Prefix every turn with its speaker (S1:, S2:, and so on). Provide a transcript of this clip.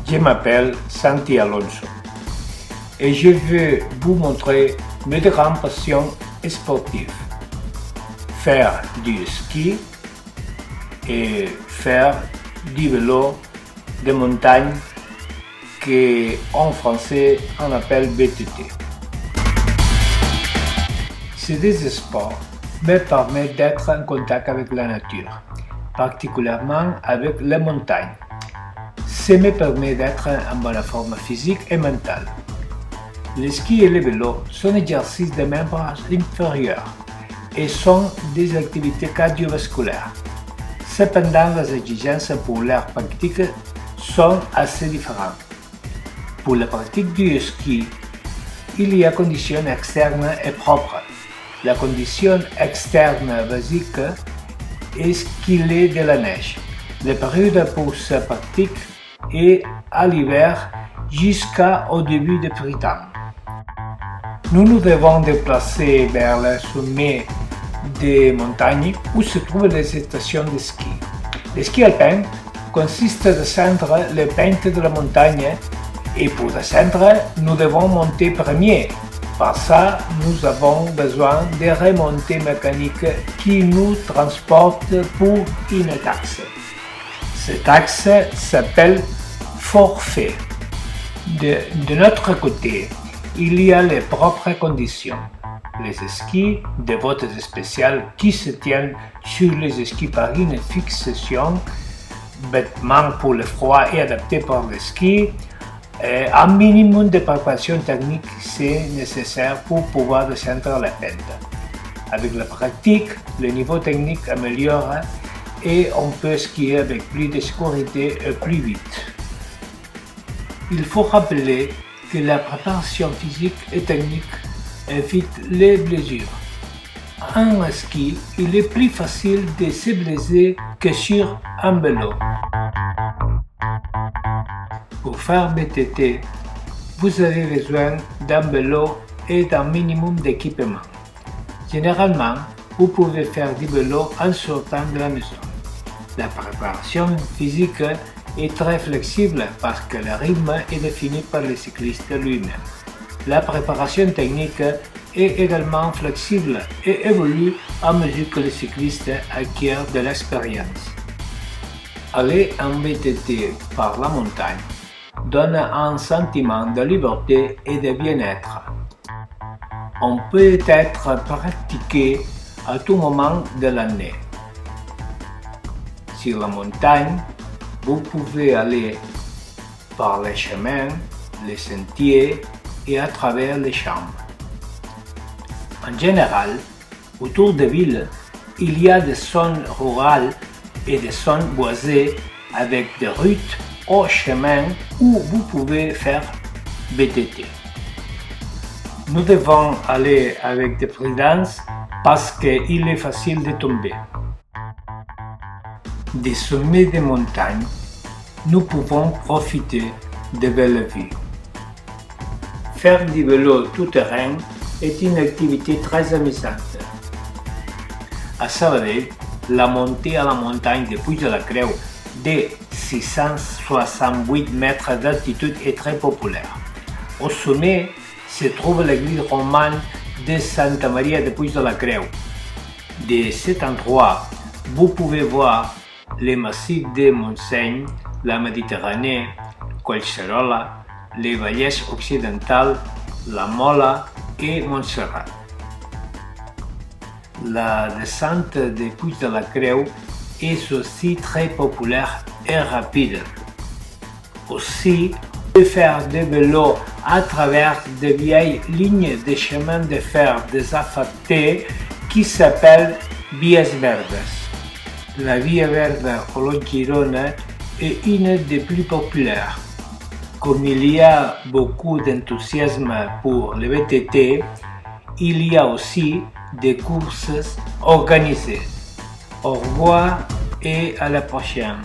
S1: Je m'appelle Santi Alonso et je vais vous montrer mes grandes passions sportives. Faire du ski et faire du vélo de montagne qu'en français on appelle VTT. Ces deux sports me permettent d'être en contact avec la nature, particulièrement avec les montagnes. Ça me permet d'être en bonne forme physique et mentale. Le ski et le vélo sont exercices des membres inférieurs et sont des activités cardiovasculaires. Cependant, les exigences pour leur pratique sont assez différentes. Pour la pratique du ski, il y a conditions externes et propres. La condition externe basique est qu'il y ait de la neige. La période pour sa pratique est à l'hiver jusqu'au début du printemps. Nous nous devons déplacer vers le sommet des montagnes où se trouvent les stations de ski. Le ski alpin consiste à descendre les pentes de la montagne et pour descendre, nous devons monter premier. Par ça, nous avons besoin de remontées mécaniques qui nous transportent pour une taxe. Cette taxe s'appelle forfait. De notre côté, il y a les propres conditions. Les skis, des bottes spéciales qui se tiennent sur les skis par une fixation, vêtements pour le froid et adaptés pour le ski. Un minimum de préparation technique c'est nécessaire pour pouvoir descendre la pente. Avec la pratique, le niveau technique améliore et on peut skier avec plus de sécurité et plus vite. Il faut rappeler que la préparation physique et technique évite les blessures. En ski, il est plus facile de se blesser que sur un vélo. Pour faire VTT, vous avez besoin d'un vélo et d'un minimum d'équipement. Généralement, vous pouvez faire du vélo en sortant de la maison. La préparation physique est très flexible parce que le rythme est défini par le cycliste lui-même. La préparation technique est également flexible et évolue à mesure que le cycliste acquiert de l'expérience. Aller en VTT par la montagne donne un sentiment de liberté et de bien-être. On peut être pratiqué à tout moment de l'année. Sur la montagne, vous pouvez aller par les chemins, les sentiers et à travers les champs. En général, autour des villes, il y a des zones rurales et des zones boisées avec des routes au chemin où vous pouvez faire VTT. Nous devons aller avec des prudence parce qu'il est facile de tomber. Des sommets de montagne, nous pouvons profiter de belles vues. Faire du vélo tout-terrain est une activité très amusante. À Sabadell, la montée à la montagne de Puig de la Creu de 668 mètres d'altitude est très populaire. Au sommet se trouve l'église romane de Santa Maria de Puig de la Creu. De cet endroit, vous pouvez voir les massifs de Montseny, la Méditerranée, Collserola, les Vallès occidentales, la Mola et Montserrat. La descente de Puig de la Creu est aussi très populaire et rapide. Aussi, on peut faire des vélos à travers de vieilles lignes de chemin de fer désaffectées qui s'appellent Vies Verdes. La Via Verde Olot-Girona est une des plus populaires. Comme il y a beaucoup d'enthousiasme pour le VTT, il y a aussi des courses organisées. Au revoir et à la prochaine.